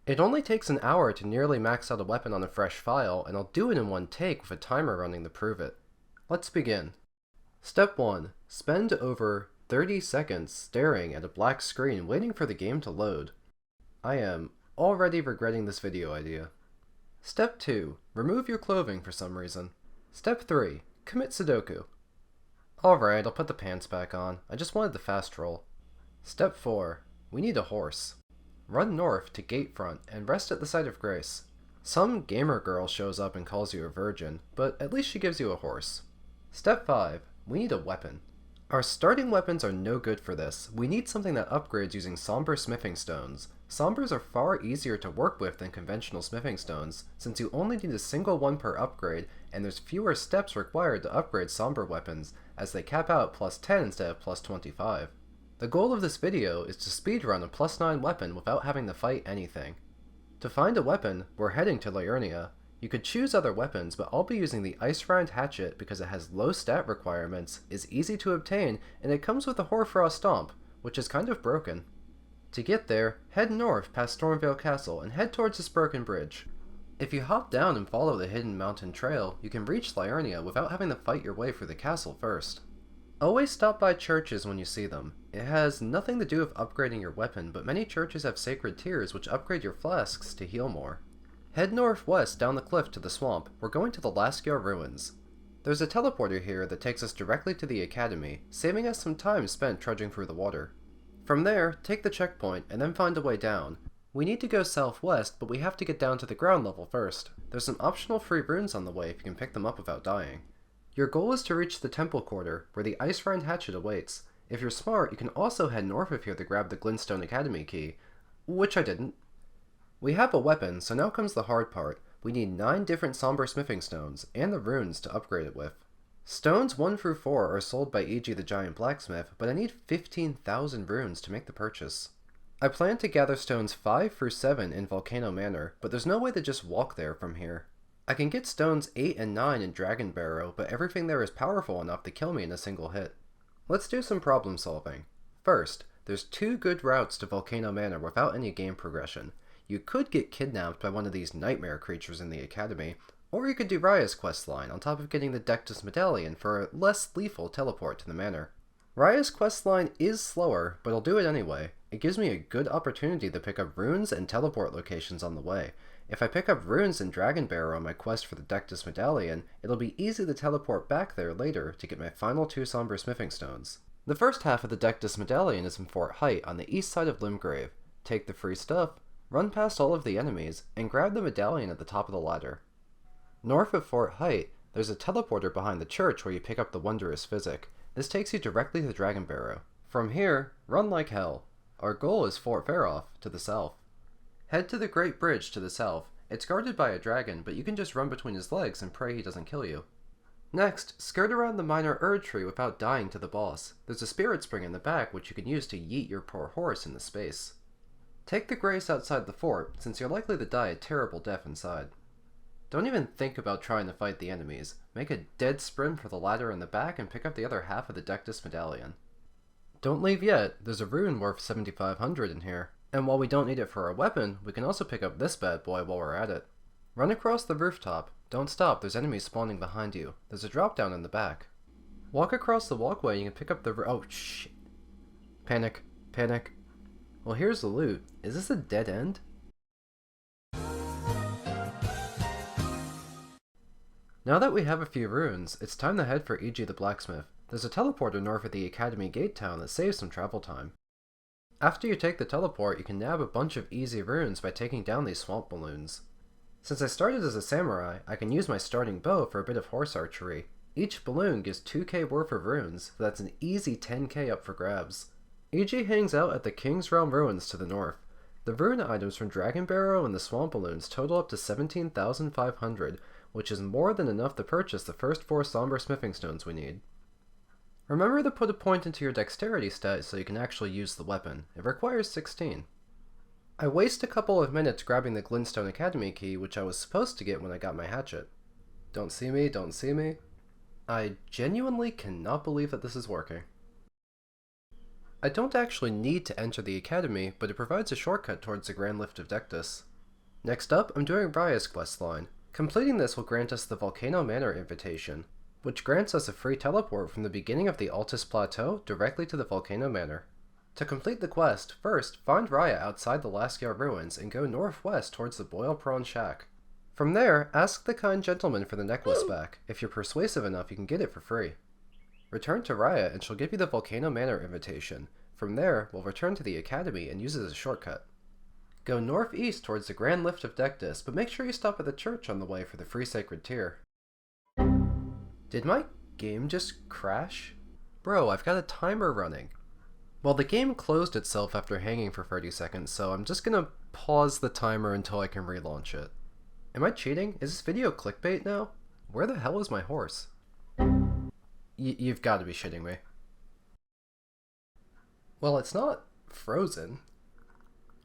It only takes an hour to nearly max out a weapon on a fresh file, and I'll do it in one take with a timer running to prove it. Let's begin. Step 1. Spend over 30 seconds staring at a black screen waiting for the game to load. I am already regretting this video idea. Step 2. Remove your clothing for some reason. Step 3. Commit Sudoku. Alright, I'll put the pants back on. I just wanted the fast roll. Step 4. We need a horse. Run north to Gatefront and rest at the site of grace. Some gamer girl shows up and calls you a virgin, but at least she gives you a horse. Step 5. We need a weapon. Our starting weapons are no good for this. We need something that upgrades using somber smithing stones. Sombers are far easier to work with than conventional smithing stones, since you only need a single one per upgrade, and there's fewer steps required to upgrade somber weapons, as they cap out plus 10 instead of plus 25. The goal of this video is to speedrun a plus 9 weapon without having to fight anything. To find a weapon, we're heading to Liurnia. You could choose other weapons, but I'll be using the Ice Rind Hatchet because it has low stat requirements, is easy to obtain, and it comes with a Hoarfrost Stomp, which is kind of broken. To get there, head north past Stormvale Castle and head towards this broken bridge. If you hop down and follow the hidden mountain trail, you can reach Liurnia without having to fight your way through the castle first. Always stop by churches when you see them. It has nothing to do with upgrading your weapon, but many churches have sacred tears which upgrade your flasks to heal more. Head northwest down the cliff to the swamp. We're going to the Laskia ruins. There's a teleporter here that takes us directly to the academy, saving us some time spent trudging through the water. From there, take the checkpoint and then find a way down. We need to go southwest, but we have to get down to the ground level first. There's some optional free runes on the way if you can pick them up without dying. Your goal is to reach the temple quarter, where the Ice Rind Hatchet awaits. If you're smart, you can also head north of here to grab the Glintstone Academy key, which I didn't. We have a weapon, so now comes the hard part. We need 9 different somber smithing stones, and the runes to upgrade it with. Stones 1 through 4 are sold by E.G. the Giant Blacksmith, but I need 15,000 runes to make the purchase. I plan to gather stones 5 through 7 in Volcano Manor, but there's no way to just walk there from here. I can get stones 8 and 9 in Dragon Barrow, but everything there is powerful enough to kill me in a single hit. Let's do some problem solving. First, there's 2 good routes to Volcano Manor without any game progression. You could get kidnapped by one of these nightmare creatures in the academy, or you could do Raya's questline on top of getting the Dectus Medallion for a less lethal teleport to the manor. Raya's questline is slower, but I'll do it anyway. It gives me a good opportunity to pick up runes and teleport locations on the way. If I pick up runes in Dragon Barrow on my quest for the Dectus Medallion, it'll be easy to teleport back there later to get my final 2 somber smithing stones. The first half of the Dectus Medallion is in Fort Height on the east side of Limgrave. Take the free stuff, run past all of the enemies, and grab the medallion at the top of the ladder. North of Fort Height, there's a teleporter behind the church where you pick up the Wondrous Physic. This takes you directly to Dragon Barrow. From here, run like hell. Our goal is Fort Faroff, to the south. Head to the Great Bridge to the south. It's guarded by a dragon, but you can just run between his legs and pray he doesn't kill you. Next, skirt around the Minor Erd Tree without dying to the boss. There's a spirit spring in the back which you can use to yeet your poor horse into space. Take the grace outside the fort, since you're likely to die a terrible death inside. Don't even think about trying to fight the enemies. Make a dead sprint for the ladder in the back and pick up the other half of the Dectus Medallion. Don't leave yet, there's a rune worth 7,500 in here. And while we don't need it for our weapon, we can also pick up this bad boy while we're at it. Run across the rooftop. Don't stop, there's enemies spawning behind you. There's a drop down in the back. Walk across the walkway and you can pick up the oh shit. Panic. Panic. Well, here's the loot. Is this a dead end? Now that we have a few runes, it's time to head for E.G. the Blacksmith. There's a teleporter north of the Academy Gate Town that saves some travel time. After you take the teleport, you can nab a bunch of easy runes by taking down these swamp balloons. Since I started as a samurai, I can use my starting bow for a bit of horse archery. Each balloon gives 2k worth of runes, so that's an easy 10k up for grabs. E.G. hangs out at the King's Realm Ruins to the north. The rune items from Dragon Barrow and the swamp balloons total up to 17,500, which is more than enough to purchase the first 4 somber smithing stones we need. Remember to put a point into your dexterity stat so you can actually use the weapon. It requires 16. I waste a couple of minutes grabbing the Glintstone Academy key, which I was supposed to get when I got my hatchet. Don't see me, don't see me. I genuinely cannot believe that this is working. I don't actually need to enter the academy, but it provides a shortcut towards the Grand Lift of Dectus. Next up, I'm doing Raya's questline. Completing this will grant us the Volcano Manor invitation, which grants us a free teleport from the beginning of the Altus Plateau directly to the Volcano Manor. To complete the quest, first, find Raya outside the Laskyar ruins and go northwest towards the Boil Prawn Shack. From there, ask the kind gentleman for the necklace back. If you're persuasive enough, you can get it for free. Return to Raya and she'll give you the Volcano Manor invitation. From there, we'll return to the Academy and use it as a shortcut. Go northeast towards the Grand Lift of Dectus, but make sure you stop at the church on the way for the free sacred tear. Did my game just crash? Bro, I've got a timer running. Well, the game closed itself after hanging for 30 seconds, so I'm just gonna pause the timer until I can relaunch it. Am I cheating? Is this video clickbait now? Where the hell is my horse? You've got to be shitting me. Well, it's not frozen.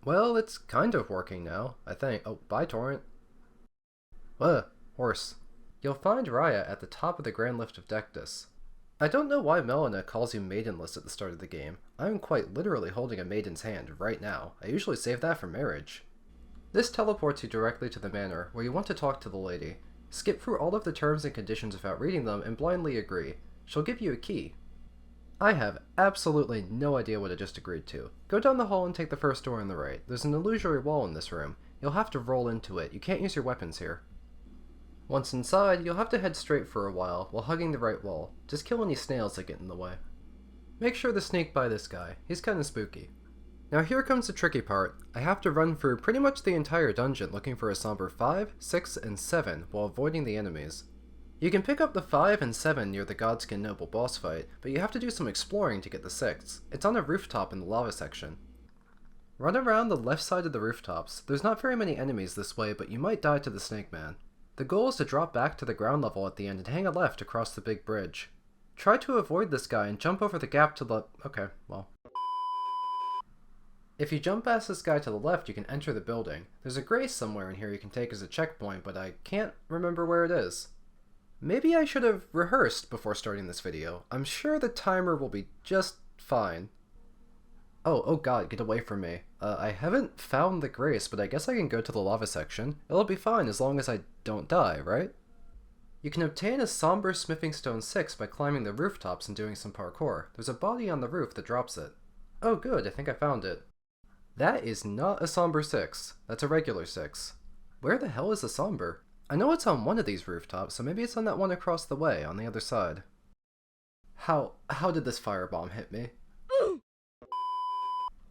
Well, it's kind of working now, I think. Oh, bye, Torrent. Horse. You'll find Raya at the top of the Grand Lift of Dectus. I don't know why Melina calls you maidenless at the start of the game. I'm quite literally holding a maiden's hand right now. I usually save that for marriage. This teleports you directly to the manor, where you want to talk to the lady. Skip through all of the terms and conditions without reading them and blindly agree. She'll give you a key. I have absolutely no idea what I just agreed to. Go down the hall and take the first door on the right. There's an illusory wall in this room. You'll have to roll into it. You can't use your weapons here. Once inside, you'll have to head straight for a while hugging the right wall. Just kill any snails that get in the way. Make sure to sneak by this guy. He's kinda spooky. Now here comes the tricky part. I have to run through pretty much the entire dungeon looking for a somber 5, 6, and 7 while avoiding the enemies. You can pick up the 5 and 7 near the Godskin Noble boss fight, but you have to do some exploring to get the 6. It's on a rooftop in the lava section. Run around the left side of the rooftops. There's not very many enemies this way, but you might die to the Snake Man. The goal is to drop back to the ground level at the end and hang a left across the big bridge. Try to avoid this guy and jump over the gap to the... Okay, well... If you jump past this guy to the left, you can enter the building. There's a grace somewhere in here you can take as a checkpoint, but I can't remember where it is. Maybe I should have rehearsed before starting this video. I'm sure the timer will be just fine. Oh god, get away from me. I haven't found the grace, but I guess I can go to the lava section. It'll be fine as long as I don't die, right? You can obtain a somber smithing stone 6 by climbing the rooftops and doing some parkour. There's a body on the roof that drops it. Oh good, I think I found it. That is not a somber 6. That's a regular 6. Where the hell is the somber? I know it's on one of these rooftops, so maybe it's on that one across the way, on the other side. How did this firebomb hit me?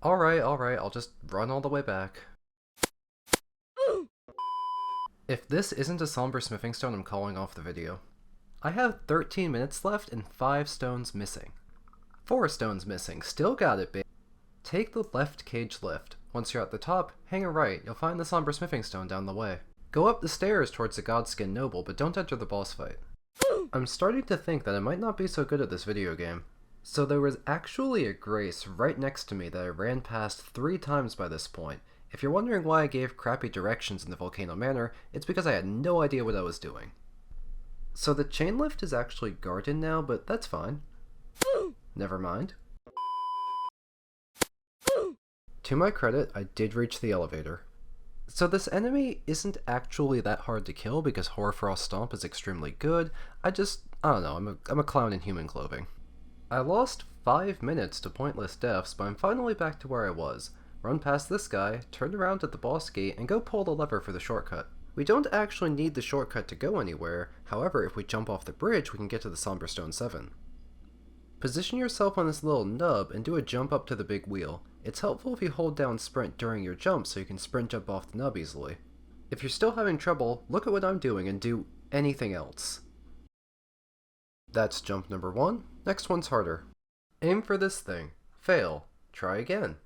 Alright, I'll just run all the way back. If this isn't a somber smithing stone, I'm calling off the video. I have 13 minutes left and 5 stones missing. 4 stones missing, still got it, babe. Take the left cage lift. Once you're at the top, hang a right, you'll find the somber smithing stone down the way. Go up the stairs towards the Godskin Noble, but don't enter the boss fight. I'm starting to think that I might not be so good at this video game. So there was actually a grace right next to me that I ran past 3 times by this point. If you're wondering why I gave crappy directions in the Volcano Manor, it's because I had no idea what I was doing. So the chain lift is actually guarded now, but that's fine. Never mind. To my credit, I did reach the elevator. So this enemy isn't actually that hard to kill because Hoarfrost Stomp is extremely good. I don't know, I'm a clown in human clothing. I lost 5 minutes to pointless deaths, but I'm finally back to where I was. Run past this guy, turn around at the boss gate, and go pull the lever for the shortcut. We don't actually need the shortcut to go anywhere, however if we jump off the bridge we can get to the Somber Stone 7. Position yourself on this little nub and do a jump up to the big wheel. It's helpful if you hold down sprint during your jump so you can sprint jump off the nub easily. If you're still having trouble, look at what I'm doing and do anything else. That's jump number 1. Next one's harder. Aim for this thing. Fail. Try again.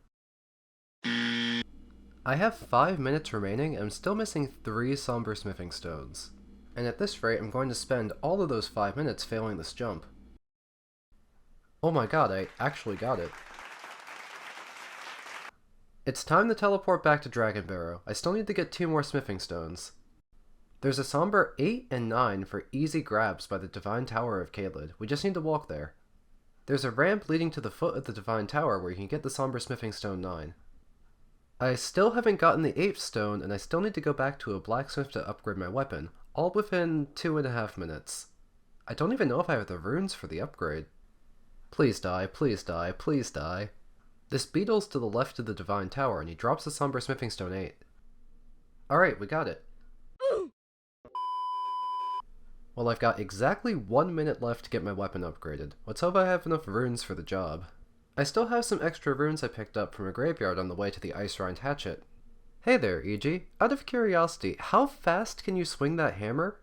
I have 5 minutes remaining and I'm still missing 3 somber smithing stones. And at this rate I'm going to spend all of those 5 minutes failing this jump. Oh my god, I actually got it. It's time to teleport back to Dragon Barrow. I still need to get 2 more smithing stones. There's a somber 8 and 9 for easy grabs by the Divine Tower of Caelid. We just need to walk there. There's a ramp leading to the foot of the Divine Tower where you can get the somber smithing stone 9. I still haven't gotten the 8th stone, and I still need to go back to a blacksmith to upgrade my weapon, all within 2.5 minutes. I don't even know if I have the runes for the upgrade. Please die, please die, please die. This beetle's to the left of the Divine Tower, and he drops the Somber Smithing Stone 8. Alright, we got it. Well, I've got exactly 1 minute left to get my weapon upgraded. Let's hope I have enough runes for the job. I still have some extra runes I picked up from a graveyard on the way to the Ice Rind Hatchet. Hey there, EG. Out of curiosity, how fast can you swing that hammer?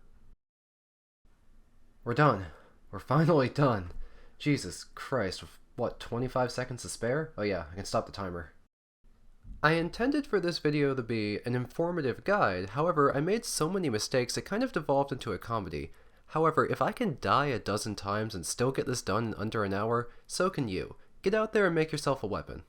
We're done. We're finally done. Jesus Christ, with what, 25 seconds to spare? Oh yeah, I can stop the timer. I intended for this video to be an informative guide, however, I made so many mistakes it kind of devolved into a comedy. However, if I can die a dozen times and still get this done in under an hour, so can you. Get out there and make yourself a weapon.